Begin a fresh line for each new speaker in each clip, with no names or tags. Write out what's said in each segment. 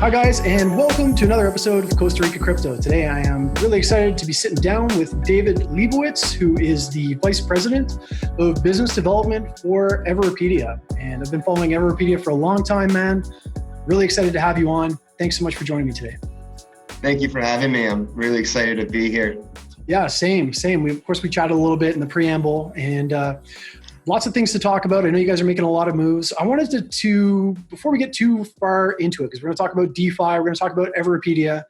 Hi guys, and welcome to another episode of Costa Rica Crypto. Today I am really excited to be sitting down with David Liebowitz, who is the Vice President of Business Development for Everipedia. And I've been following Everipedia for a long time, man. Really excited to have you on. Thanks so much for joining me today.
Thank you for having me. I'm really excited to be here.
Yeah, same. We chatted a little bit in the preamble, and lots of things to talk about. I know you guys are making a lot of moves. I wanted to before we get too far into it, because we're going to talk about DeFi, we're going to talk about Everipedia.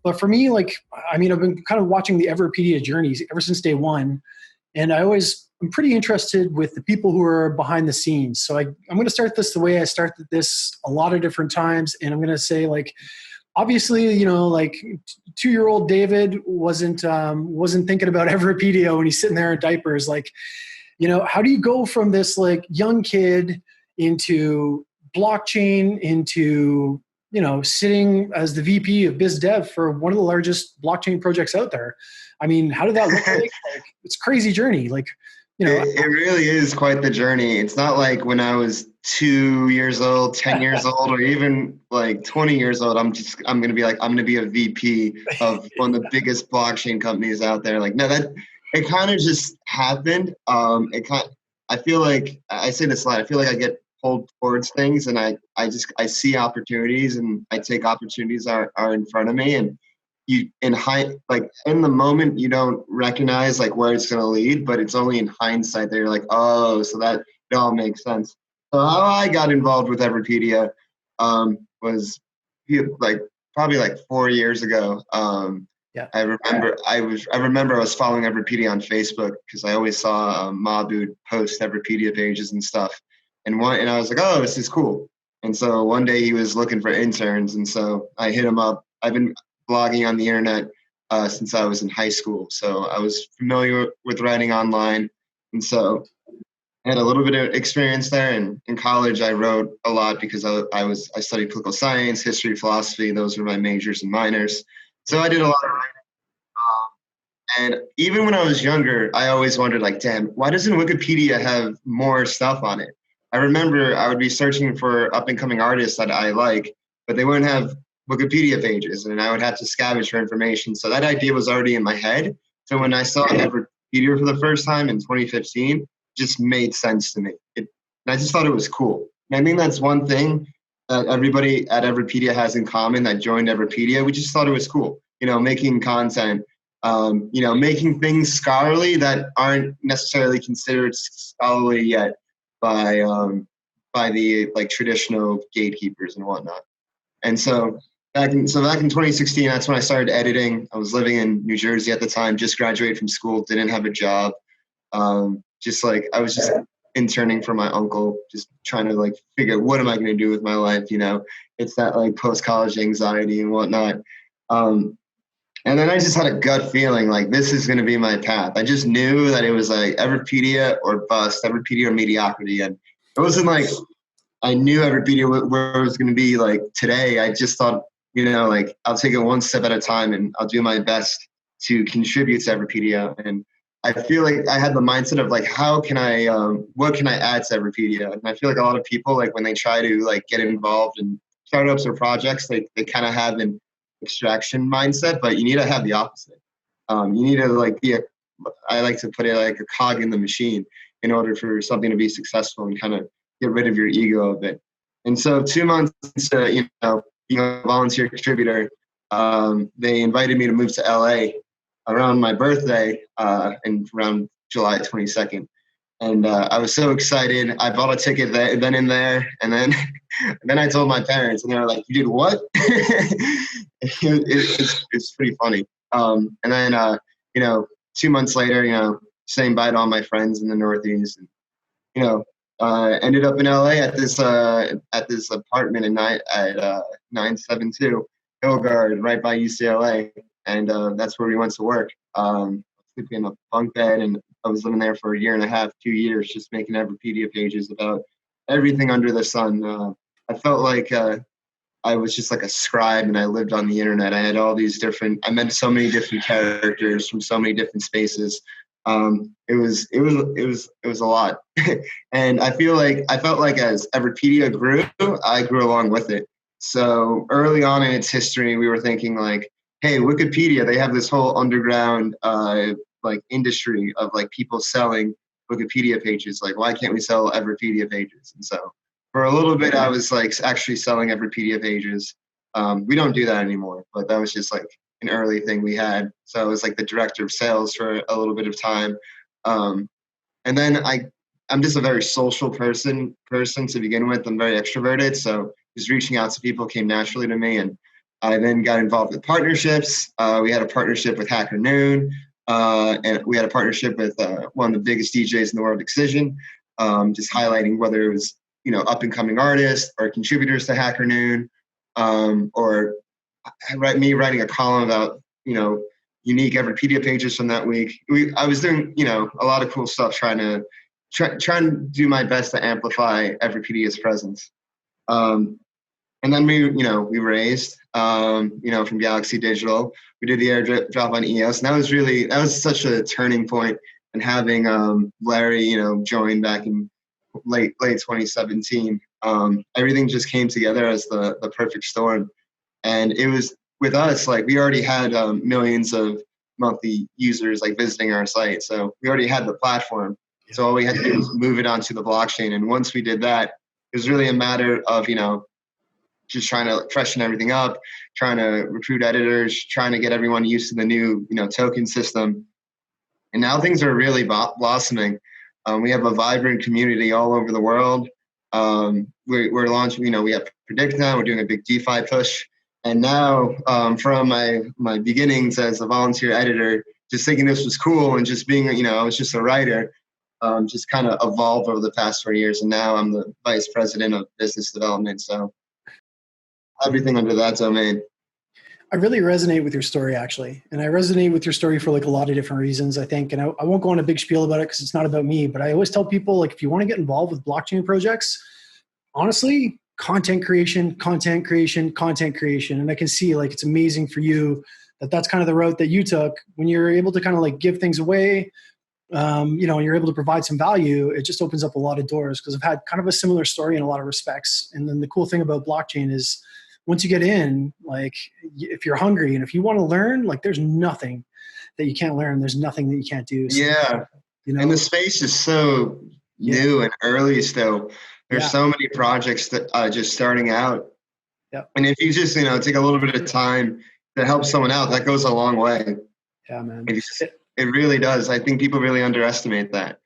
But for me, I've been kind of watching the Everipedia journey ever since day one. And I'm pretty interested with the people who are behind the scenes. So I'm going to start this the way I started this a lot of different times. And I'm going to say, obviously, 2-year-old David wasn't thinking about Everipedia when he's sitting there in diapers. How do you go from this young kid into blockchain, into, sitting as the VP of Biz Dev for one of the largest blockchain projects out there? I mean, how did that look like? It's a crazy journey.
It really is quite the journey. It's not like when I was 2 years old, 10 years old, or even 20 years old, I'm going to be a VP of one of the biggest blockchain companies out there. It kind of just happened. I feel like I say this a lot. I feel like I get pulled towards things, and I see opportunities, and I take opportunities that are in front of me. And in the moment, you don't recognize where it's going to lead, but it's only in hindsight that you're like, oh, so that it all makes sense. So how I got involved with Everipedia was probably 4 years ago.
Yeah.
I remember I was following Everipedia on Facebook because I always saw Mabu post Everipedia pages and stuff. And I was like, oh, this is cool. And so one day he was looking for interns, and so I hit him up. I've been blogging on the internet since I was in high school, so I was familiar with writing online, and so I had a little bit of experience there. And in college, I wrote a lot because I studied political science, history, philosophy. Those were my majors and minors. So I did a lot of writing. And even when I was younger, I always wondered, damn, why doesn't Wikipedia have more stuff on it? I remember I would be searching for up-and-coming artists that I like, but they wouldn't have Wikipedia pages, and I would have to scavenge for information. So that idea was already in my head. So when I saw Everipedia for the first time in 2015, it just made sense to me. And I just thought it was cool. And I think that's one thing that everybody at Everipedia has in common that joined Everipedia. We just thought it was cool, making content, making things scholarly that aren't necessarily considered scholarly yet by the traditional gatekeepers and whatnot. And so back in 2016, that's when I started editing. I was living in New Jersey at the time, just graduated from school, didn't have a job. I was just interning for my uncle, just trying to figure out what am I going to do with my life. It's that post-college anxiety and whatnot. And then I just had a gut feeling this is going to be my path. I just knew that it was Everipedia or bust, Everipedia or mediocrity. And it wasn't I knew Everipedia where it was going to be today. I just thought, I'll take it one step at a time, and I'll do my best to contribute to Everipedia. And I feel like I had the mindset of what can I add to Everipedia? And I feel like a lot of people, when they try to get involved in startups or projects, they kind of have an extraction mindset, but you need to have the opposite. You need to I like to put it a cog in the machine in order for something to be successful, and kind of get rid of your ego a bit. And so 2 months into, being a volunteer contributor, they invited me to move to LA around my birthday, and around July 22nd. And I was so excited. I bought a ticket then and there. And then then I told my parents, and they were like, you did what? It's pretty funny. And then, 2 months later, saying bye to all my friends in the Northeast, and, ended up in LA at this apartment at 972 Hillgard, right by UCLA. And that's where we went to work. Sleeping in a bunk bed, and I was living there for a year and a half, 2 years, just making Everipedia pages about everything under the sun. I felt like I was just like a scribe, and I lived on the internet. I had all these I met so many different characters from so many different spaces. It was a lot. And I felt like as Everipedia grew, I grew along with it. So early on in its history, we were thinking like, hey, Wikipedia, they have this whole underground like industry of like people selling Wikipedia pages. Like, why can't we sell Everipedia pages? And so for a little bit, I was like actually selling Everipedia pages. We don't do that anymore, but that was just like an early thing we had. So I was like the director of sales for a little bit of time. And then I'm just a very social person to begin with. I'm very extroverted. So just reaching out to people came naturally to me. And I then got involved with partnerships. We had a partnership with Hacker Noon. And we had a partnership with one of the biggest DJs in the world, Excision, just highlighting whether it was, up and coming artists or contributors to Hacker Noon, or me writing a column about, unique Everipedia pages from that week. I was doing, a lot of cool stuff trying to do my best to amplify Everipedia's presence. And then we raised, from Galaxy Digital. We did the airdrop on EOS, and that was such a turning point. And having Larry, join back in late 2017, everything just came together as the perfect storm. And it was with us, like we already had millions of monthly users like visiting our site, so we already had the platform. So all we had to do was move it onto the blockchain. And once we did that, it was really a matter of just trying to freshen everything up, trying to recruit editors, trying to get everyone used to the new, token system. And now things are really blossoming. We have a vibrant community all over the world. We're launching, we have Predict now. We're doing a big DeFi push. And now from my beginnings as a volunteer editor, just thinking this was cool and just being, I was just a writer, just kind of evolved over the past 4 years. And now I'm the vice president of business development. So everything under that domain.
I really resonate with your story, actually. And I resonate with your story for like a lot of different reasons, I think. And I won't go on a big spiel about it because it's not about me, but I always tell people, like, if you want to get involved with blockchain projects, honestly, content creation. And I can see like, it's amazing for you that's kind of the route that you took when you're able to kind of like give things away, and you're able to provide some value. It just opens up a lot of doors, because I've had kind of a similar story in a lot of respects. And then the cool thing about blockchain is, once you get in, like if you're hungry and if you want to learn, like there's nothing that you can't learn. There's nothing that you can't do. So,
yeah. And the space is so new and early still. There's so many projects that are just starting out.
Yeah.
And if you just, take a little bit of time to help someone out, that goes a long way.
Yeah, man.
It really does. I think people really underestimate that.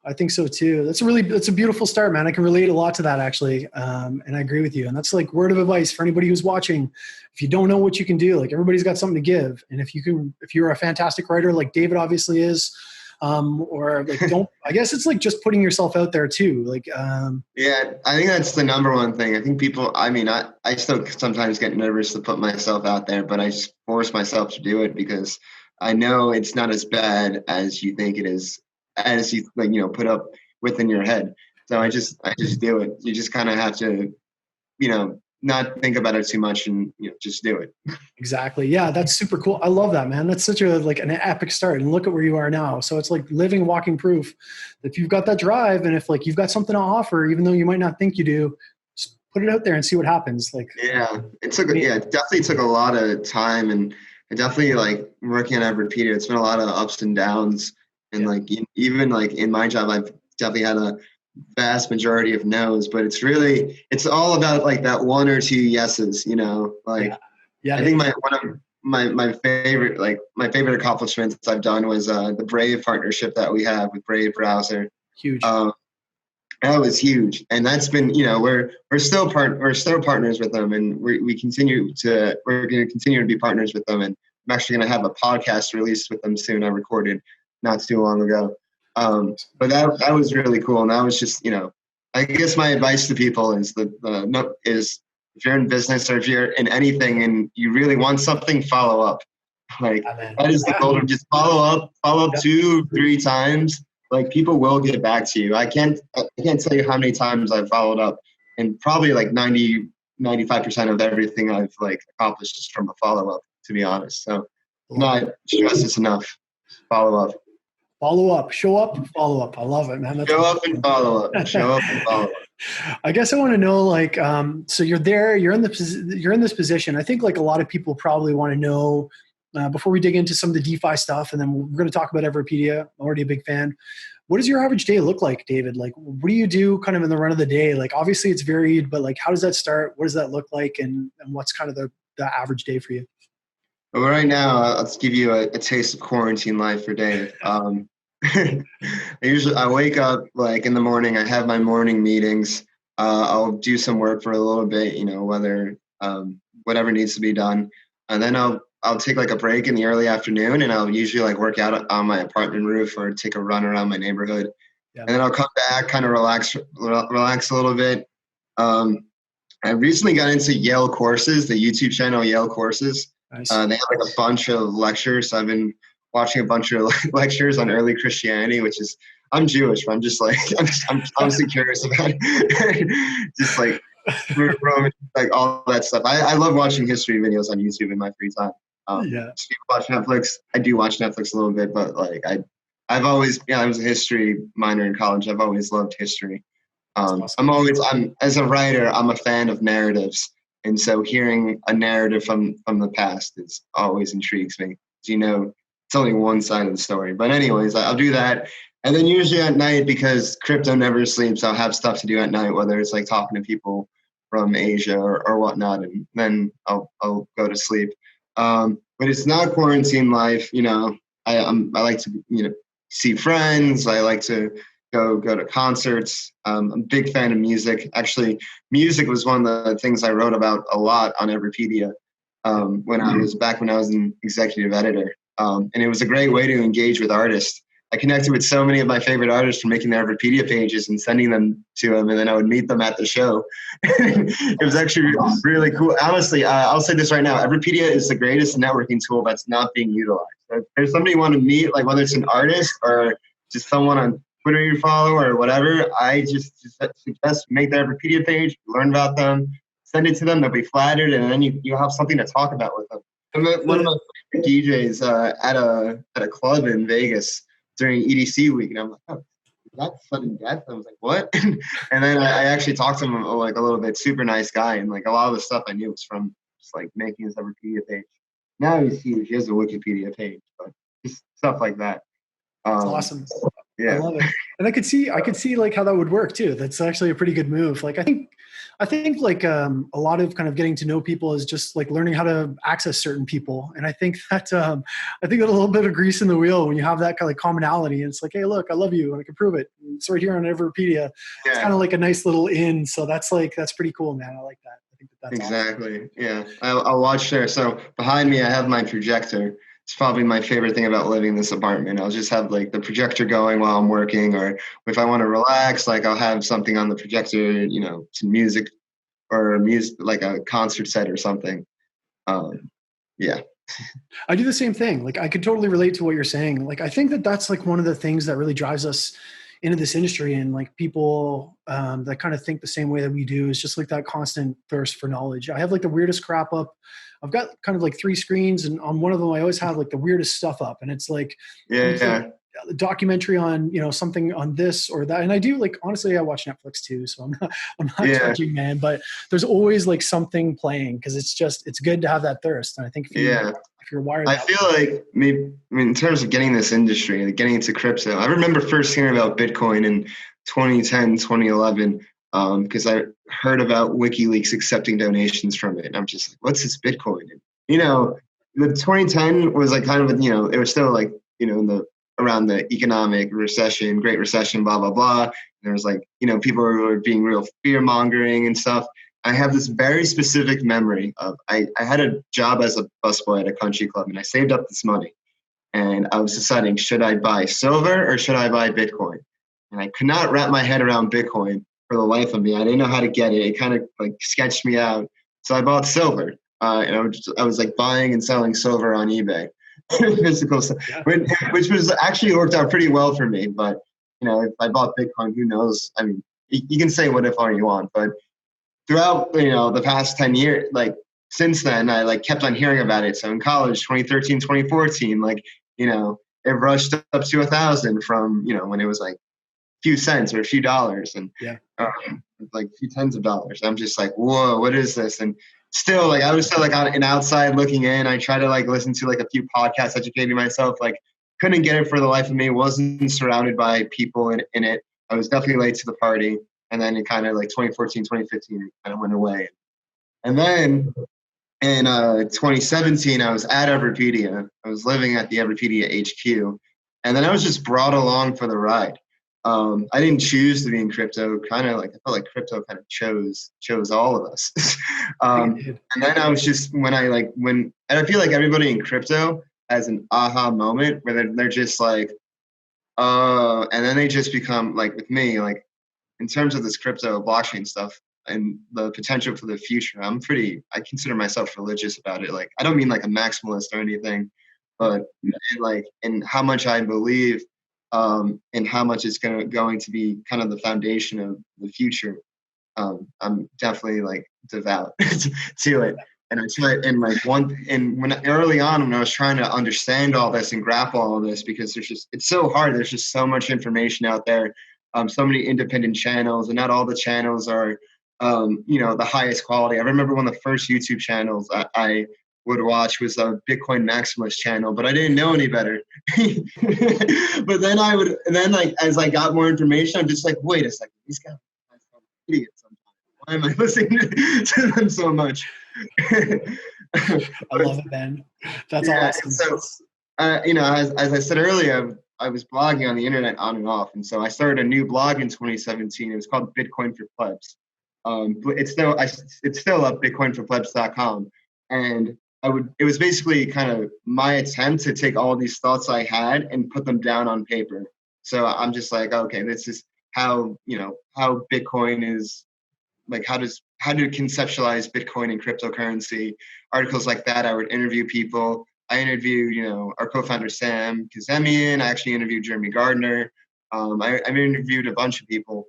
I think so too. That's a beautiful start, man. I can relate a lot to that, actually. And I agree with you. And that's like word of advice for anybody who's watching. If you don't know what you can do, like everybody's got something to give. And if you're a fantastic writer, like David obviously is, or like, I guess it's like just putting yourself out there too. Like,
yeah, I think that's the number one thing. I think people, I still sometimes get nervous to put myself out there, but I just force myself to do it because I know it's not as bad as you think it is, as you put up within your head. So I just do it. You just kind of have to, not think about it too much and just do it.
Exactly. Yeah, that's super cool. I love that, man. That's such an epic start. And look at where you are now. So it's like living, walking proof that if you've got that drive, and if like you've got something to offer, even though you might not think you do, just put it out there and see what happens. Like,
it definitely took a lot of time, and it definitely like working on Everipedia, it's been a lot of ups and downs. And like, even like in my job, I've definitely had a vast majority of no's, but it's all about like that one or two yeses, I think one of my favorite accomplishments I've done was the Brave partnership that we have with Brave Browser.
Huge.
That was huge. And that's been, we're still partners with them, and we're going to continue to be partners with them. And I'm actually going to have a podcast released with them soon. I recorded not too long ago. But that was really cool. And that was just, I guess my advice to people is is if you're in business or if you're in anything and you really want something, follow up. Like that is the goal. Just follow up 2-3 times. Like people will get back to you. I can't tell you how many times I've followed up, and probably like 95% of everything I've like accomplished is from a follow up, to be honest. So not stress this enough. Follow up.
Follow up, show up, follow up. I love it, man.
Show up and follow up. Show up and follow up.
I guess I want to know, like, so you're there, you're in this position. I think like a lot of people probably want to know, before we dig into some of the DeFi stuff, and then we're going to talk about Everipedia. I'm already a big fan. What does your average day look like, David? Like, what do you do kind of in the run of the day? Like, obviously it's varied, but like, how does that start? What does that look like? And what's kind of the average day for you?
But right now, I'll just give you a taste of quarantine life for Dave. I wake up like in the morning. I have my morning meetings. I'll do some work for a little bit, whether whatever needs to be done, and then I'll take like a break in the early afternoon, and I'll usually like work out on my apartment roof or take a run around my neighborhood,
Yeah.
and then I'll come back, kind of relax a little bit. I recently got into Yale Courses, the YouTube channel Yale Courses.
Nice.
They have like a bunch of lectures. So I've been watching a bunch of lectures on early Christianity, which is, I'm Jewish, but I'm just like, I'm honestly curious about it. Just like Roman, like all that stuff. I love watching history videos on YouTube in my free time.
Yeah.
So you watch Netflix. I do watch Netflix a little bit, but like I've always, I was a history minor in college. I've always loved history.
Awesome.
As a writer, I'm a fan of narratives. And so hearing a narrative from the past is always intrigues me. It's only one side of the story. But anyways, I'll do that. And then usually at night, because crypto never sleeps, I'll have stuff to do at night, whether it's like talking to people from Asia or whatnot, and then I'll go to sleep. But it's not quarantine life. I like to see friends. I like to go to concerts. I'm a big fan of music. Actually, music was one of the things I wrote about a lot on Everipedia when I was an executive editor. And it was a great way to engage with artists. I connected with so many of my favorite artists from making their Everipedia pages and sending them to them, and then I would meet them at the show. It was actually really cool. Honestly, I'll say this right now. Everipedia is the greatest networking tool that's not being utilized. If there's somebody you want to meet, like whether it's an artist or just someone on Twitter you follow or whatever, I just suggest make the Everipedia page, learn about them, send it to them. They'll be flattered, and then you have something to talk about with them. One of my favorite DJs at a club in Vegas during EDC week, and I'm like, oh, is that sudden death? I was like, what? And then I actually talked to him like a little bit. Super nice guy, and like a lot of the stuff I knew was from just like making his Everipedia page. Now he's huge. He has a Wikipedia page, but just stuff like that.
That's awesome.
Yeah.
I love it. And I could see like how that would work too. That's actually a pretty good move. Like, I think like a lot of kind of getting to know people is just like learning how to access certain people. And I think that a little bit of grease in the wheel when you have that kind of like commonality. And it's like, hey, look, I love you and I can prove it. It's right here on Everipedia. It's kind of like a nice little in. So that's pretty cool, man. I like that. I think that's
exactly.
Awesome.
Yeah. I'll watch there. So behind me, I have my projector. It's probably my favorite thing about living in this apartment. I'll just have like the projector going while I'm working, or if I want to relax, like I'll have something on the projector, some music like a concert set or something. Yeah.
I do the same thing. Like I could totally relate to what you're saying. Like I think that that's like one of the things that really drives us into this industry, and like people that kind of think the same way that we do is just like that constant thirst for knowledge. I have like the weirdest crap up. I've got kind of like 3 screens, and on one of them I always have like the weirdest stuff up, and it's like,
yeah.
A documentary on something on this or that. And I do, like, honestly, I watch Netflix too, so I'm not judging, man, but there's always like something playing, because it's good to have that thirst. And I think if you're wired,
I feel like maybe, in terms of getting this industry, like getting into crypto, I remember first hearing about Bitcoin in 2010, 2011, because I heard about WikiLeaks accepting donations from it. And I'm just like, what's this Bitcoin? And, the 2010 was like kind of, it was still like, around the economic recession, Great Recession, blah, blah, blah. And there was like, people were being real fear mongering and stuff. I have this very specific memory of, I had a job as a busboy at a country club, and I saved up this money, and I was deciding, should I buy silver or should I buy Bitcoin? And I could not wrap my head around Bitcoin for the life of me. I didn't know how to get it. It kind of like sketched me out. So I bought silver, and I was like buying and selling silver on eBay. Physical stuff, which was actually worked out pretty well for me. But if I bought Bitcoin, who knows? I mean, you can say what if all you want, but throughout the past 10 years, like since then, I like kept on hearing about it. So in college, 2013, 2014, like it rushed up to 1,000 from when it was like few cents or a few dollars, and
Yeah.
like a few tens of dollars. I'm just like, whoa, what is this? And still, like, I was still like on an outside looking in. I tried to like listen to like a few podcasts, educating myself. Like, couldn't get it for the life of me. Wasn't surrounded by people in it. I was definitely late to the party. And then it kind of like 2014, 2015, it kind of went away. And then in 2017, I was at Everipedia. I was living at the Everipedia HQ. And then I was just brought along for the ride. I didn't choose to be in crypto. Kind of like, I felt like crypto kind of chose all of us. And then I was just, and I feel like everybody in crypto has an aha moment where they're just like, and then they just become like, with me, like, in terms of this crypto blockchain stuff and the potential for the future, I consider myself religious about it. Like, I don't mean like a maximalist or anything, but like in how much I believe, and how much it's going to be kind of the foundation of the future. I'm definitely like devout to it. And I try, and like when early on when I was trying to understand all this and grapple all of this, because it's so hard. There's just so much information out there, so many independent channels, and not all the channels are, the highest quality. I remember one of the first YouTube channels I would watch was a Bitcoin maximalist channel, but I didn't know any better. But then like as I got more information, I'm just like, wait a second, these guys are idiots sometimes. Why am I listening to them so much?
I love it, man. That's awesome.
So, as I said earlier, I was blogging on the internet on and off, and so I started a new blog in 2017. It was called Bitcoin for Plebs. It's still up, bitcoinforplebs.com, and it was basically kind of my attempt to take all these thoughts I had and put them down on paper. So I'm just like, okay, this is how Bitcoin is, like, how to conceptualize Bitcoin and cryptocurrency, articles like that. I would interview people. I interviewed, our co-founder, Sam Kazemian. I actually interviewed Jeremy Gardner. I interviewed a bunch of people.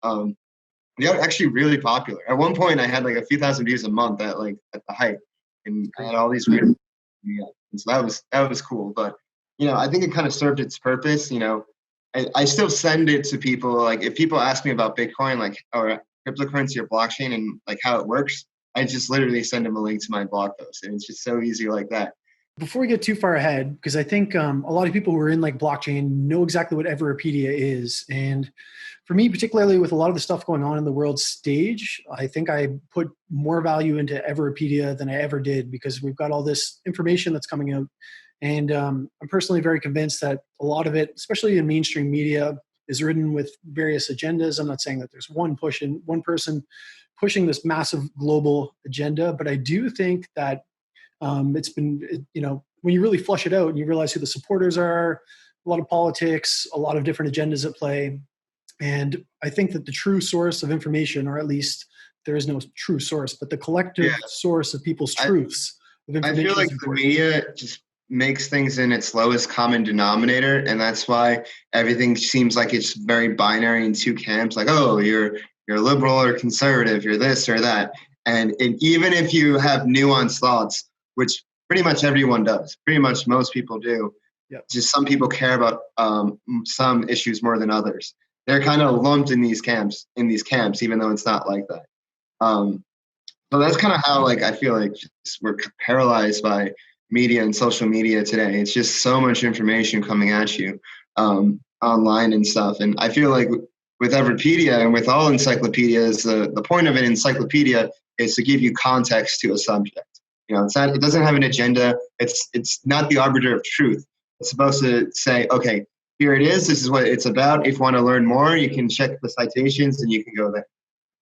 They were actually really popular. At one point, I had like a few thousand views a month at the height, and I had all these. And so that was cool. But I think it kind of served its purpose. I still send it to people. Like, if people ask me about Bitcoin, like, or cryptocurrency or blockchain, and like how it works, I just literally send them a link to my blog post, and it's just so easy like that.
Before we get too far ahead, because I think a lot of people who are in like blockchain know exactly what Everipedia is. And for me, particularly with a lot of the stuff going on in the world stage, I think I put more value into Everipedia than I ever did, because we've got all this information that's coming out. And I'm personally very convinced that a lot of it, especially in mainstream media, is written with various agendas. I'm not saying that there's one person pushing this massive global agenda, but I do think that it's been, when you really flush it out and you realize who the supporters are, a lot of politics, a lot of different agendas at play. And I think that the true source of information, or at least there is no true source, but the collective source of people's truths of information.
I feel like the media just makes things in its lowest common denominator, and that's why everything seems like it's very binary in two camps. Like, oh, you're liberal or conservative, you're this or that. And even if you have nuanced thoughts, which pretty much everyone does, pretty much most people do, just some people care about some issues more than others. They're kind of lumped in these camps, even though it's not like that. So that's kind of how, like, I feel like we're paralyzed by media and social media today. It's just so much information coming at you online and stuff. And I feel like with Everipedia and with all encyclopedias, the point of an encyclopedia is to give you context to a subject. It doesn't have an agenda. It's not the arbiter of truth. It's supposed to say, okay, here it is. This is what it's about. If you want to learn more, you can check the citations and you can go there.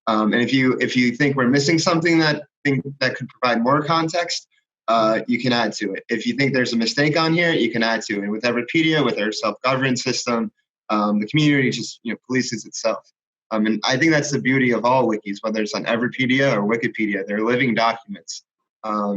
And if you think we're missing something that could provide more context, you can add to it. If you think there's a mistake on here, you can add to it. And with Everipedia, with our self-governance system, the community just polices itself. And I think that's the beauty of all wikis, whether it's on Everipedia or Wikipedia. They're living documents,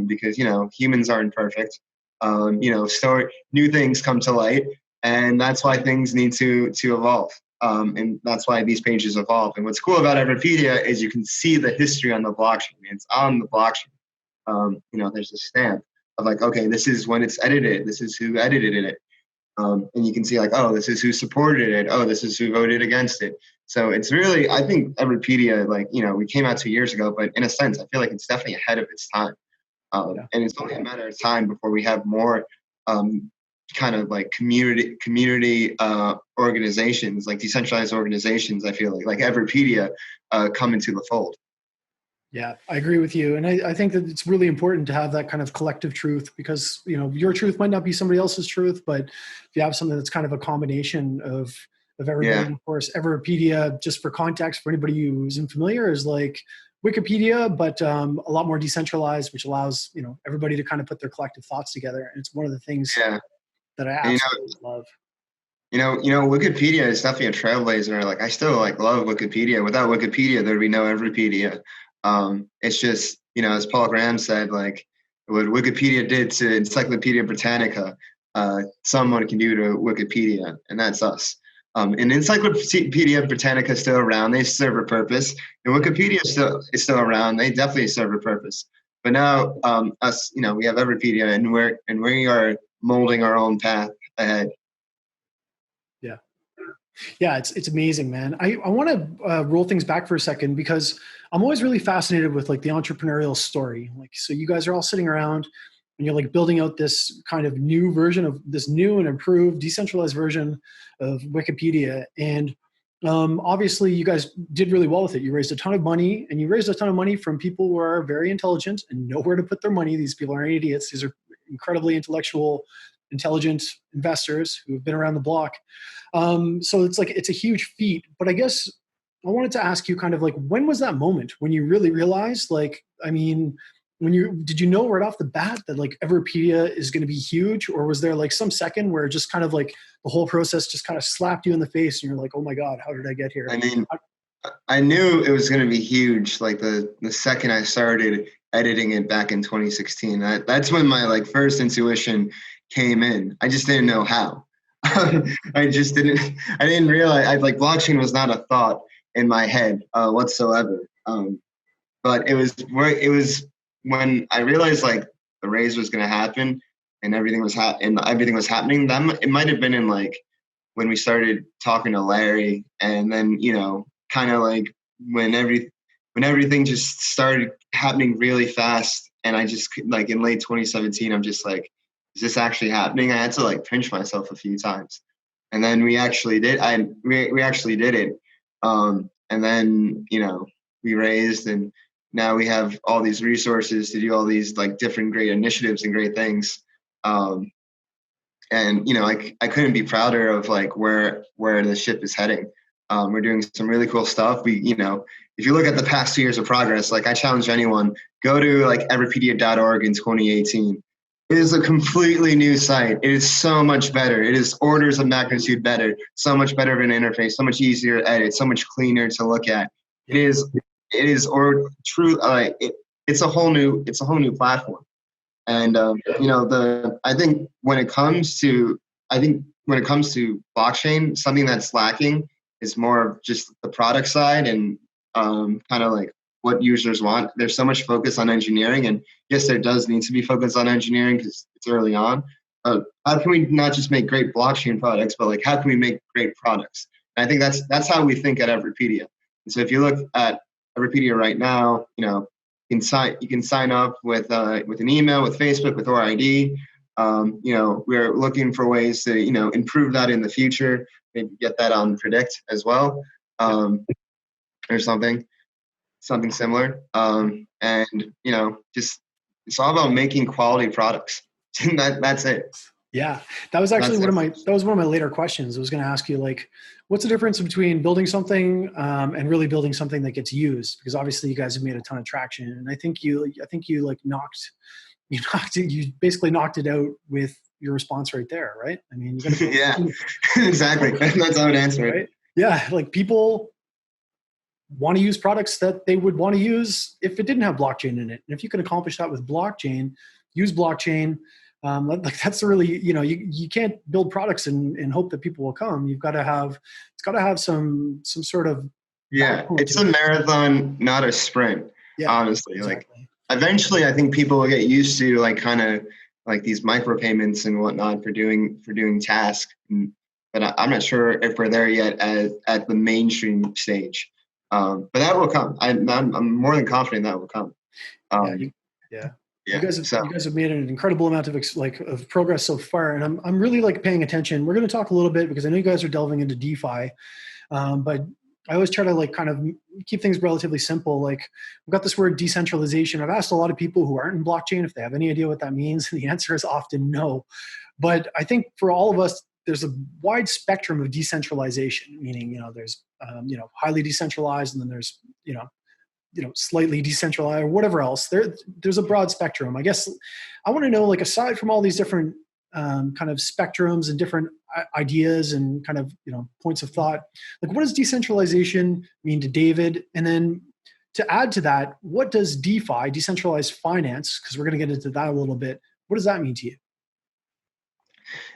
because humans aren't perfect. New things come to light, and that's why things need to evolve. And that's why these pages evolve. And what's cool about Everipedia is you can see the history on the blockchain. It's on the blockchain. There's a stamp of like, okay, this is when it's edited. This is who edited it. And you can see like, oh, this is who supported it. Oh, this is who voted against it. So it's really, I think Everipedia, like, we came out 2 years ago, but in a sense, I feel like it's definitely ahead of its time. And it's only a matter of time before we have more kind of like community organizations, like decentralized organizations, I feel like Everipedia come into the fold.
Yeah, I agree with you. And I think that it's really important to have that kind of collective truth because, your truth might not be somebody else's truth, but if you have something that's kind of a combination of everybody,
Yeah.
and of course, Everipedia, just for context, for anybody who's unfamiliar, is like Wikipedia, but a lot more decentralized, which allows, everybody to kind of put their collective thoughts together. And it's one of the things that I absolutely love.
Wikipedia is definitely a trailblazer. Like, I still like love Wikipedia. Without Wikipedia, there'd be no Everipedia. It's just, as Paul Graham said, like what Wikipedia did to Encyclopedia Britannica, someone can do to Wikipedia, and that's us. And Encyclopedia Britannica is still around. They serve a purpose. And Wikipedia is still around. They definitely serve a purpose. But now, us, we have Everipedia, and we are molding our own path ahead.
Yeah, it's amazing, man. I want to roll things back for a second because I'm always really fascinated with like the entrepreneurial story. Like, so you guys are all sitting around and you're like building out this kind of new version of this new and improved decentralized version of Wikipedia. And obviously you guys did really well with it. You raised a ton of money, and you raised a ton of money from people who are very intelligent and know where to put their money. These people aren't idiots. These are incredibly intelligent investors who have been around the block. So it's a huge feat. But I guess I wanted to ask you kind of like, when was that moment when you really realized, like, I mean, did you know right off the bat that like Everipedia is going to be huge, or was there like some second where just kind of like the whole process just kind of slapped you in the face and you're like, oh my God, how did I get here?
I mean, I knew it was going to be huge. Like the second I started editing it back in 2016, that's when my like first intuition came in. I just didn't know how. I didn't realize blockchain was not a thought in my head whatsoever. But it was when I realized like the raise was going to happen and everything was happening. It might have been in like when we started talking to Larry, and then kind of like when everything just started happening really fast, and I just like in late 2017, I'm just like, is this actually happening? I had to like pinch myself a few times, and then we actually did. We actually did it, and then we raised, and now we have all these resources to do all these like different great initiatives and great things. And I couldn't be prouder of like where the ship is heading. We're doing some really cool stuff. We if you look at the past 2 years of progress, like I challenge anyone, go to like Everipedia.org in 2018. It is a completely new site. It is so much better. It is orders of magnitude better. So much better of an interface. So much easier to edit. So much cleaner to look at. It's a whole new platform. And I think when it comes to blockchain, something that's lacking is more of just the product side and kind of like what users want. There's so much focus on engineering, and yes, there does need to be focus on engineering because it's early on. How can we not just make great blockchain products, but like how can we make great products? And I think that's how we think at Everipedia. And so if you look at Everipedia right now, you can sign up with an email, with Facebook, with ORID. We're looking for ways to improve that in the future. Maybe get that on Predict as well, or something similar. And just it's all about making quality products. That's it.
Yeah, that was actually one of my later questions. I was going to ask you, like, what's the difference between building something and really building something that gets used? Because obviously you guys have made a ton of traction, and I think you basically knocked it out with your response right there, right? I mean,
yeah, exactly. That's how I would answer it.
Right? Yeah, like people want to use products that they would want to use if it didn't have blockchain in it, and if you can accomplish that with blockchain, use blockchain. Like that's really, you can't build products and hope that people will come. It's got to have some sort of.
Yeah, it's a marathon, not a sprint. Yeah, honestly, exactly. Like eventually I think people will get used to like kind of like these micropayments and whatnot for doing tasks. But I'm not sure if we're there yet at the mainstream stage. But that will come. I'm more than confident that will come.
Yeah.
Yeah.
You guys have made an incredible amount of progress so far, and I'm really like paying attention. We're going to talk a little bit because I know you guys are delving into DeFi, but I always try to like kind of keep things relatively simple. Like we've got this word decentralization. I've asked a lot of people who aren't in blockchain if they have any idea what that means, and the answer is often no. But I think for all of us, there's a wide spectrum of decentralization, meaning there's highly decentralized, and then there's slightly decentralized or whatever else. There's a broad spectrum. I guess I want to know, like, aside from all these different kind of spectrums and different ideas and kind of points of thought, like what does decentralization mean to David? And then to add to that, what does DeFi, decentralized finance, because we're going to get into that a little bit, what does that mean to you?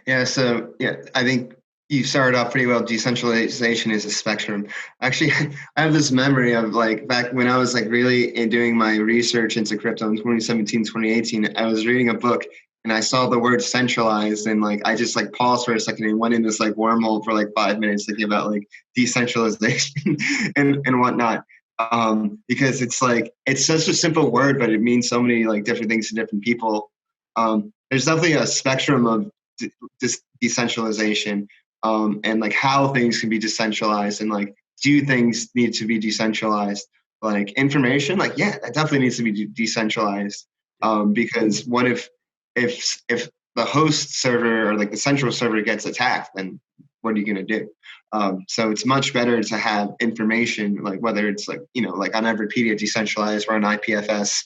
Yeah, so I think you started off pretty well. Decentralization is a spectrum. Actually, I have this memory of like back when I was like really doing my research into crypto in 2017, 2018, I was reading a book and I saw the word centralized, and like I just like paused for a second and went in this like wormhole for like 5 minutes thinking about like decentralization and whatnot. Because it's like it's such a simple word, but it means so many like different things to different people. There's definitely a spectrum of decentralization, and like how things can be decentralized, and like do things need to be decentralized, like information, like that definitely needs to be decentralized, because what if the host server or like the central server gets attacked, then what are you going to do? So it's much better to have information, like whether it's like like on Everipedia decentralized or on IPFS,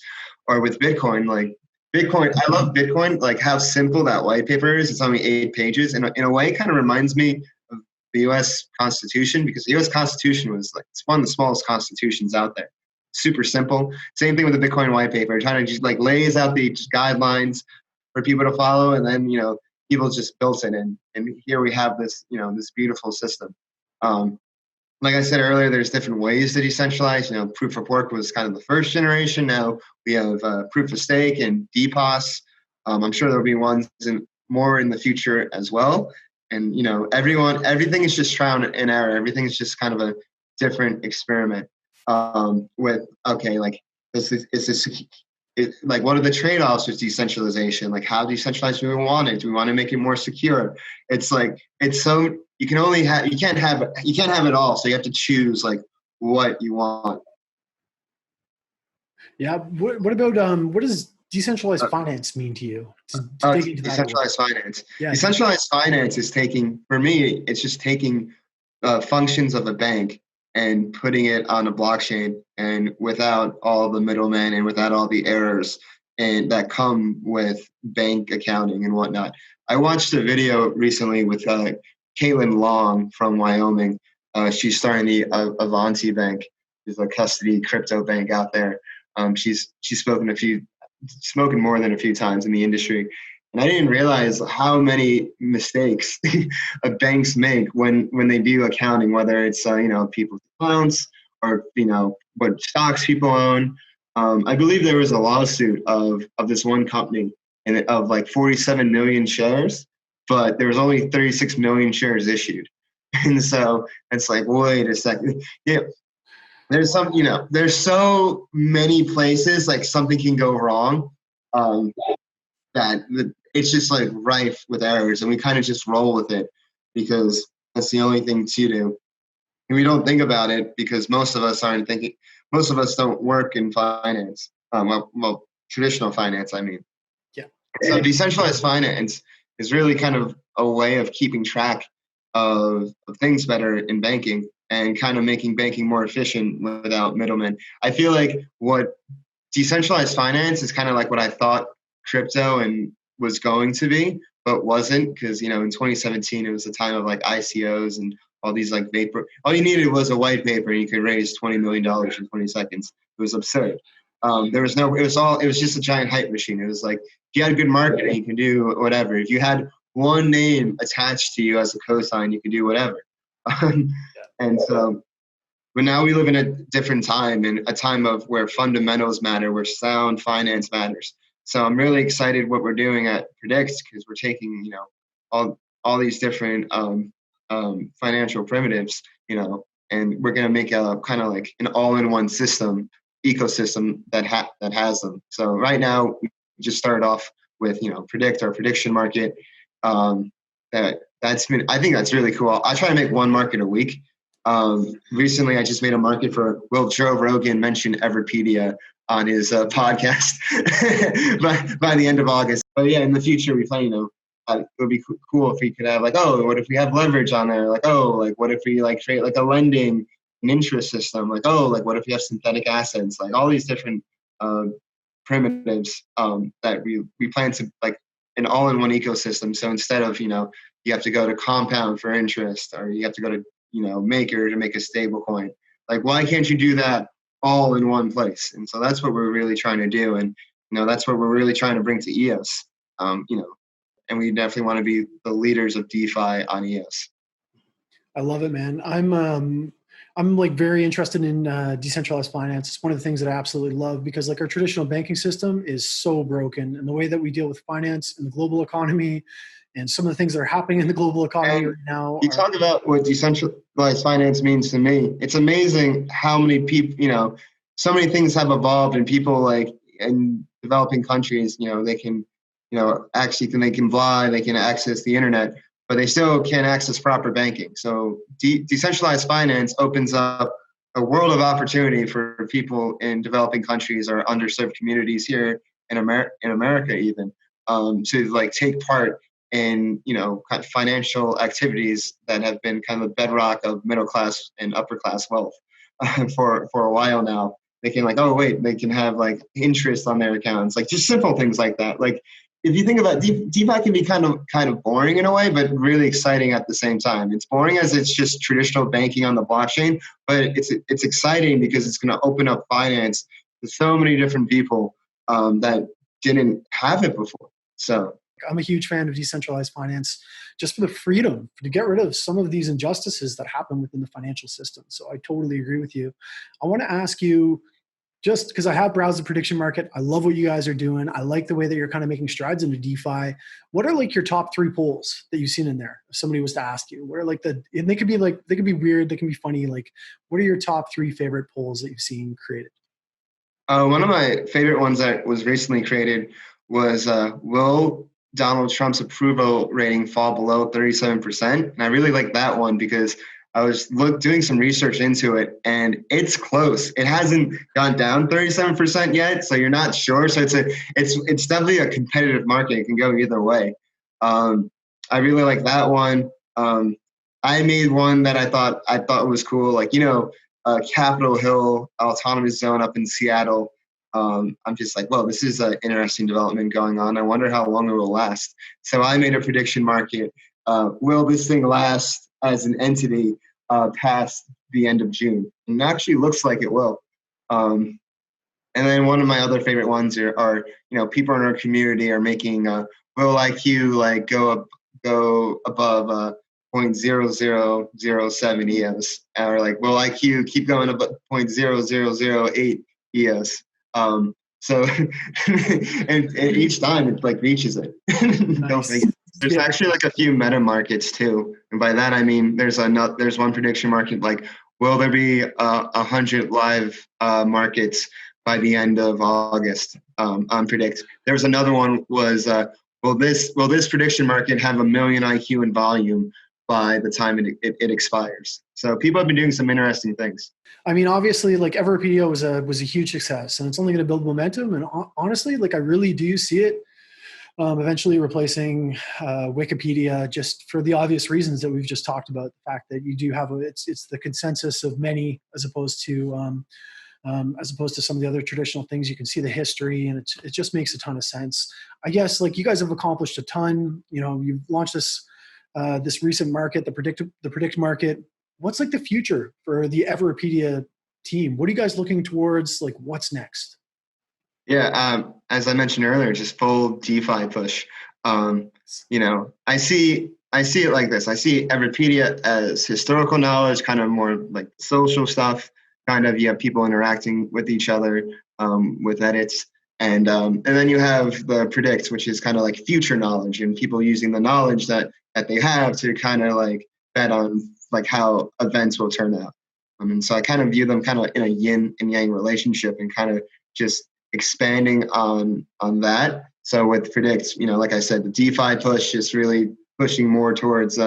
or with Bitcoin, like Bitcoin. I love Bitcoin, like how simple that white paper is. It's only 8 pages, and in a way, it kind of reminds me of the U.S. Constitution, because the U.S. Constitution was like it's one of the smallest constitutions out there. Super simple. Same thing with the Bitcoin white paper. Trying to just like lays out the guidelines for people to follow, and then people just built it, and here we have this this beautiful system. Like I said earlier, there's different ways to decentralize. Proof of work was kind of the first generation. Now we have proof of stake and DPoS. I'm sure there'll be ones more in the future as well. And everything is just trial and error. Everything is just kind of a different experiment. With like like what are the trade-offs with decentralization? Like how decentralized do we want it? Do we want to make it more secure? It's like it's so you can't have it all. So you have to choose like what you want.
Yeah. What about what does decentralized finance mean to you? To dig into
decentralized finance.
Yeah.
Decentralized finance is for me, it's just taking functions of a bank and putting it on a blockchain, and without all the middlemen and without all the errors and that come with bank accounting and whatnot. I watched a video recently with Caitlin Long from Wyoming. She's starting the Avanti Bank, is a custody crypto bank out there. She's spoken more than a few times in the industry. And I didn't realize how many mistakes banks make when they do accounting, whether it's people's accounts or what stocks people own. I believe there was a lawsuit of this one company and of like 47 million shares, but there was only 36 million shares issued. And so it's like, wait a second. Yeah. There's there's so many places like something can go wrong, that it's just like rife with errors, and we kind of just roll with it because that's the only thing to do. And we don't think about it because most of us aren't thinking. Most of us don't work in finance. Well, traditional finance, I mean.
Yeah.
So decentralized finance is really kind of a way of keeping track of things better in banking and kind of making banking more efficient without middlemen. I feel like what decentralized finance is kind of like what I thought crypto and was going to be, but wasn't, because in 2017 it was the time of like ICOs and all these like vapor. All you needed was a white paper and you could raise $20 million in 20 seconds. It was absurd. There was no. It was just a giant hype machine. It was like if you had good marketing, you can do whatever. If you had one name attached to you as a cosign, you could do whatever. And so, but now we live in a different time, and a time of where fundamentals matter, where sound finance matters. So I'm really excited what we're doing at Predict, because we're taking, you know, all these different financial primitives, you know, and we're going to make a kind of like an all-in-one ecosystem that has them. So right now we just started off with, you know, Predict, our prediction market. I think that's really cool. I try to make one market a week. Recently I just made a market for, well, Joe Rogan mentioned Everipedia on his podcast by the end of August. But yeah, in the future we plan, you know, it would be cool if we could have like, oh, what if we have leverage on there? Like, oh, like what if we like create like a lending and interest system? Like, oh, like what if we have synthetic assets? Like all these different primitives that we plan to like an all-in-one ecosystem. So instead of, you know, you have to go to Compound for interest, or you have to go to, you know, Maker to make a stable coin. Like, why can't you do that all in one place? And so that's what we're really trying to do. And, you know, that's what we're really trying to bring to EOS, you know, and we definitely want to be the leaders of DeFi on EOS.
I love it, man. I'm like very interested in decentralized finance. It's one of the things that I absolutely love, because like our traditional banking system is so broken, and the way that we deal with finance and the global economy and some of the things that are happening in the global economy right now.
You talk about what decentralized finance means to me. It's amazing how many people, you know, so many things have evolved, and people like in developing countries, you know, they can, you know, they can fly, they can access the internet, but they still can't access proper banking. So decentralized finance opens up a world of opportunity for people in developing countries or underserved communities here in America even, to like take part in, you know, kind of financial activities that have been kind of the bedrock of middle class and upper class wealth for a while now. They can like, oh wait, they can have like interest on their accounts, like just simple things like that. Like if you think about DeFi can be kind of boring in a way, but really exciting at the same time. It's boring as it's just traditional banking on the blockchain, but it's exciting because it's going to open up finance to so many different people that didn't have it before. So
I'm a huge fan of decentralized finance just for the freedom to get rid of some of these injustices that happen within the financial system. So I totally agree with you. I want to ask you, just because I have browsed the prediction market, I love what you guys are doing. I like the way that you're kind of making strides into DeFi. What are like your top 3 polls that you've seen in there? If somebody was to ask you, where like and they could be weird, they can be funny. Like, what are your top 3 favorite polls that you've seen created?
One of my favorite ones that was recently created was, will Donald Trump's approval rating fall below 37%? And I really like that one because I was doing some research into it, and it's close. It hasn't gone down 37% yet, so you're not sure. So it's definitely a competitive market. It can go either way. I really like that one. I made one that I thought was cool, like, you know, Capitol Hill autonomous zone up in Seattle. I'm just like, well, this is an interesting development going on. I wonder how long it will last. So I made a prediction market. Will this thing last as an entity past the end of June? And it actually looks like it will. And then one of my other favorite ones are you know, people in our community are making will IQ like go above 0.0007 EOS, or like will IQ keep going above 0.0008 EOS. So and each time it like reaches it.
Nice.
There's actually like a few meta markets too, and by that I mean there's one prediction market like, will there be 100 live markets by the end of August on Predict. There was another one was will this prediction market have 1 million IQ in volume by the time it expires? So people have been doing some interesting things.
I mean, obviously, like Everipedia was a huge success, and it's only going to build momentum. And honestly, like I really do see it eventually replacing Wikipedia, just for the obvious reasons that we've just talked about. The fact that you do have it's the consensus of many, as opposed to some of the other traditional things. You can see the history, and it just makes a ton of sense. I guess like you guys have accomplished a ton. You know, you've launched this recent market, the Predict market. What's like the future for the Everipedia team? What are you guys looking towards? Like, what's next?
Yeah, as I mentioned earlier, just full DeFi push. You know, I see it like this. I see Everipedia as historical knowledge, kind of more like social stuff. Kind of, you have people interacting with each other with edits. And then you have the predict, which is kind of like future knowledge and people using the knowledge that they have to kind of like bet on like how events will turn out. And so I kind of view them kind of in a yin and yang relationship and kind of just expanding on that. So with predict, like I said, the DeFi push is really pushing more towards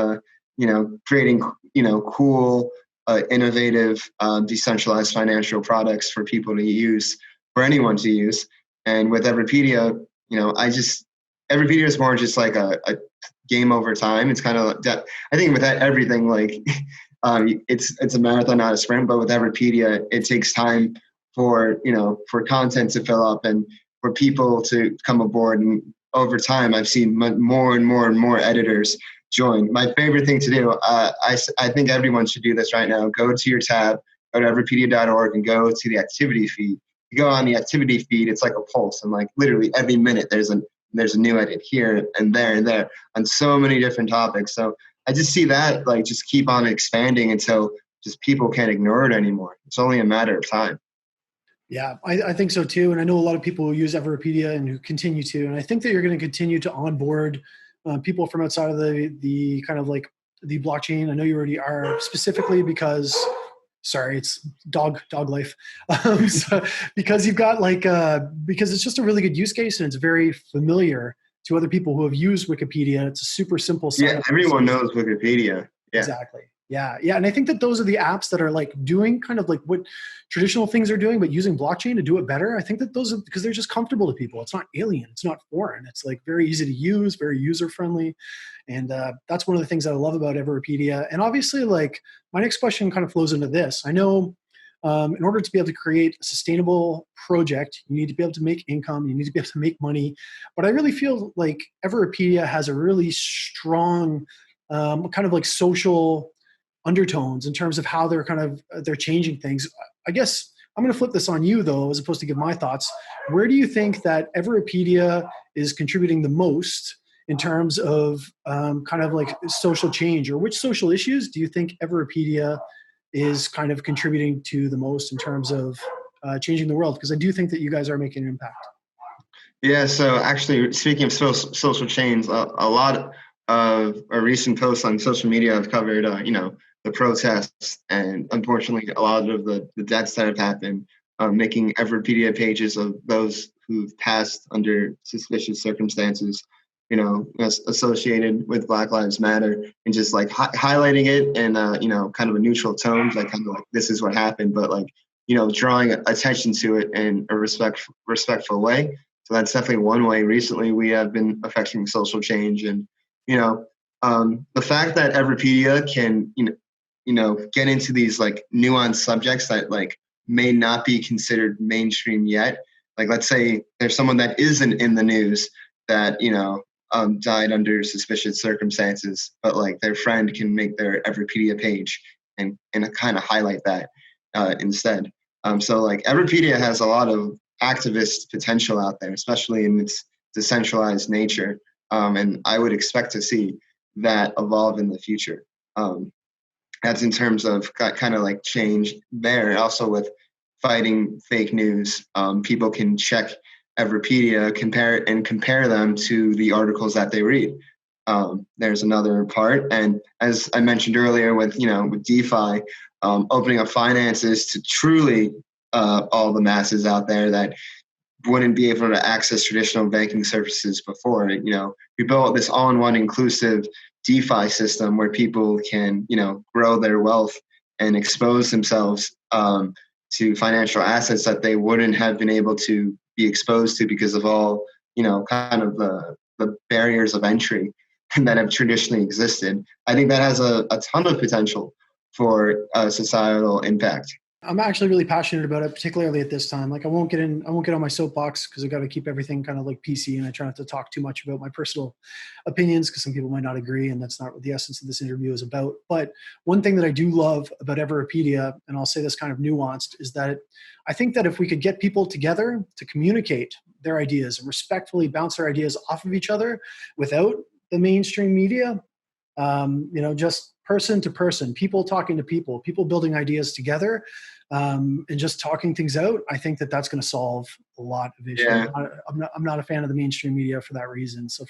creating cool, innovative, decentralized financial products for people to use, for anyone to use. And with Everipedia, Everipedia is more just like a game over time. It's kind of, I think with that, everything, like it's a marathon, not a sprint. But with Everipedia, it takes time for content to fill up and for people to come aboard. And over time, I've seen more and more and more editors join. My favorite thing to do, I think everyone should do this right now. Go to your tab, go to everypedia.org and go to the activity feed. You go on the activity feed, it's like a pulse, and like literally every minute there's a new edit here and there on so many different topics. So I just see that like just keep on expanding until just people can't ignore it anymore. It's only a matter of time.
Yeah, I think so too. And I know a lot of people who use Everipedia and who continue to. And I think that you're going to continue to onboard people from outside of the kind of like the blockchain. I know you already are, specifically because, sorry, it's dog life. So, because you've got like, because it's just a really good use case and it's very familiar to other people who have used Wikipedia. It's a super simple site.
Yeah, everyone knows Wikipedia. Yeah.
Exactly. Yeah. And I think that those are the apps that are like doing kind of like what traditional things are doing, but using blockchain to do it better. I think that those are because they're just comfortable to people. It's not alien. It's not foreign. It's like very easy to use, very user friendly. And that's one of the things that I love about Everipedia. And obviously, like my next question kind of flows into this. I know in order to be able to create a sustainable project, you need to be able to make income. You need to be able to make money. But I really feel like Everipedia has a really strong kind of like social undertones in terms of how they're changing things. I guess I'm going to flip this on you though, as opposed to give my thoughts. Where do you think that Everipedia is contributing the most in terms of kind of like social change, or which social issues do you think Everipedia is kind of contributing to the most in terms of changing the world? Because I do think that you guys are making an impact.
Yeah, so actually, speaking of social change, a lot of recent posts on social media have covered, the protests and unfortunately a lot of the deaths that have happened, making Everipedia pages of those who've passed under suspicious circumstances, associated with Black Lives Matter, and just like highlighting it in kind of a neutral tone, like kind of like this is what happened, but like drawing attention to it in a respectful way. So that's definitely one way. Recently, we have been affecting social change, and the fact that Everipedia can get into these like nuanced subjects that like may not be considered mainstream yet. Like let's say there's someone that isn't in the news that died under suspicious circumstances, but like their friend can make their Everipedia page and kind of highlight that instead. So like Everipedia has a lot of activist potential out there, especially in its decentralized nature. And I would expect to see that evolve in the future. That's in terms of kind of like change there. Also with fighting fake news, people can check Everipedia, compare them to the articles that they read. There's another part. And as I mentioned earlier with DeFi, opening up finances to truly all the masses out there that wouldn't be able to access traditional banking services before. We built this all-in-one inclusive DeFi system where people can, grow their wealth and expose themselves to financial assets that they wouldn't have been able to be exposed to because of all, kind of the barriers of entry that have traditionally existed. I think that has a ton of potential for societal impact.
I'm actually really passionate about it, particularly at this time. Like I won't get on my soapbox because I got to keep everything kind of like PC, and I try not to talk too much about my personal opinions because some people might not agree, and that's not what the essence of this interview is about. But one thing that I do love about Everipedia, and I'll say this kind of nuanced, is that I think that if we could get people together to communicate their ideas and respectfully bounce their ideas off of each other without the mainstream media, just person to person, people talking to people building ideas together, and just talking things out, I think that that's going to solve a lot of issues.
Yeah.
I'm not a fan of the mainstream media for that reason. So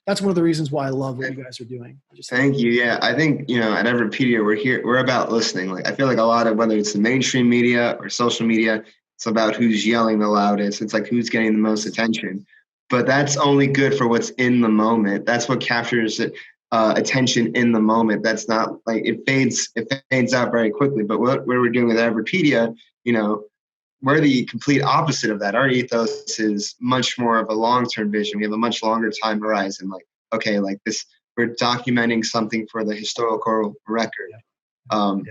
that's one of the reasons why I love what you guys are doing.
Thank you. Yeah, I think, at Everipedia, we're about listening. Like, I feel like a lot of, whether it's the mainstream media or social media, it's about who's yelling the loudest. It's like who's getting the most attention. But that's only good for what's in the moment. That's what captures it. Attention in the moment. That's not like it fades out very quickly. But what we're doing with Everipedia, we're the complete opposite of that. Our ethos is much more of a long-term vision. We have a much longer time horizon. Like, okay, like this, we're documenting something for the historical record.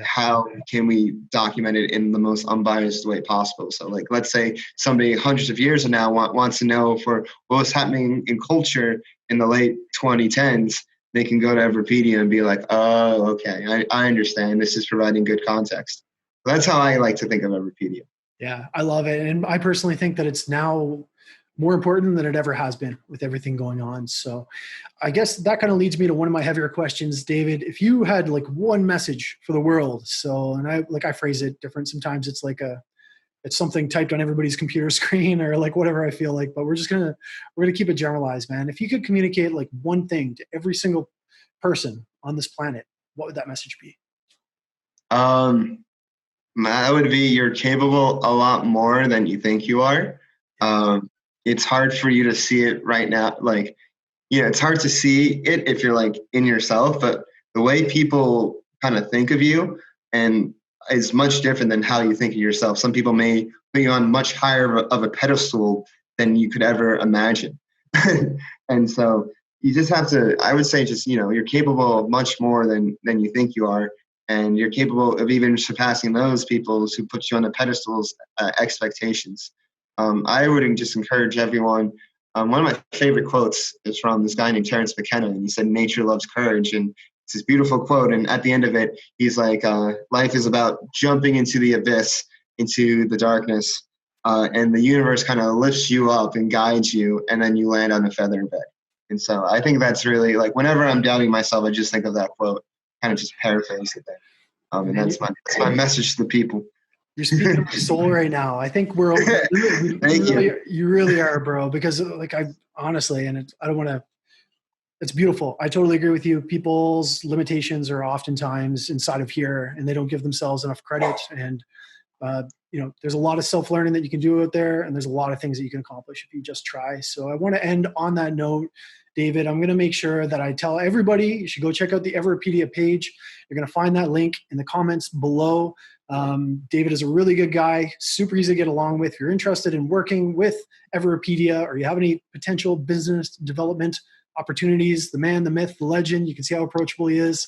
How can we document it in the most unbiased way possible? So, like, let's say somebody hundreds of years from now wants to know for what was happening in culture in the late 2010s. They can go to Everipedia and be like, oh, okay, I understand. This is providing good context. So that's how I like to think of Everipedia.
Yeah, I love it. And I personally think that it's now more important than it ever has been with everything going on. So I guess that kind of leads me to one of my heavier questions, David. If you had like one message for the world, and I phrase it different. Sometimes it's like it's something typed on everybody's computer screen or like whatever I feel like, but we're gonna keep it generalized, man. If you could communicate like one thing to every single person on this planet, what would that message be?
That would be, you're capable a lot more than you think you are. It's hard for you to see it right now. Like, it's hard to see it if you're like in yourself, but the way people kind of think of you and is much different than how you think of yourself. Some people may put you on much higher of a pedestal than you could ever imagine. And so you just have to, I would say just, you're capable of much more than you think you are. And you're capable of even surpassing those people who put you on the pedestals expectations. I would just encourage everyone. One of my favorite quotes is from this guy named Terrence McKenna, and he said, "Nature loves courage." And it's this beautiful quote. And at the end of it, he's like, life is about jumping into the abyss, into the darkness, and the universe kind of lifts you up and guides you, and then you land on a feather bed. And so I think that's really, like, whenever I'm doubting myself, I just think of that quote, kind of just paraphrase it there. And that's my message to the people.
You're speaking to my soul right now. I think you really are, bro, because like I honestly, and I don't want to, it's beautiful. I totally agree with you. People's limitations are oftentimes inside of here and they don't give themselves enough credit. And, there's a lot of self-learning that you can do out there, and there's a lot of things that you can accomplish if you just try. So I want to end on that note. David, I'm going to make sure that I tell everybody you should go check out the Everipedia page. You're going to find that link in the comments below. David is a really good guy, super easy to get along with. If you're interested in working with Everipedia or you have any potential business development opportunities, the man, the myth, the legend, you can see how approachable he is.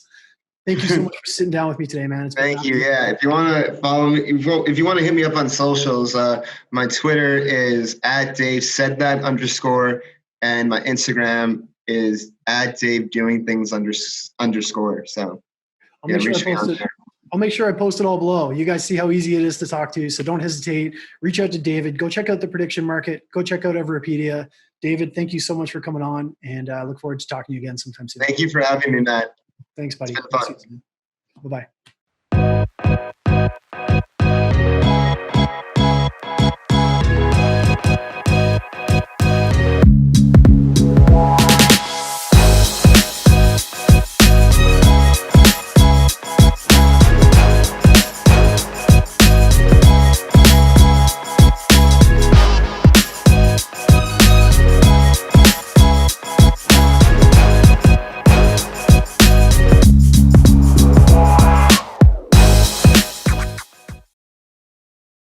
Thank you so much for sitting down with me today, man.
Thank you. Yeah. If you want to follow me, if you want to hit me up on socials, my Twitter is @DaveSaidThat_, and my Instagram is @DaveDoingThings_. So
I'll make sure I post it all below. You guys see how easy it is to talk to, so don't hesitate. Reach out to David. Go check out the prediction market. Go check out Everipedia. David, thank you so much for coming on, and I look forward to talking to you again sometime soon.
Thank you for having me, Matt.
Thanks, buddy.
It's been fun.
Bye-bye.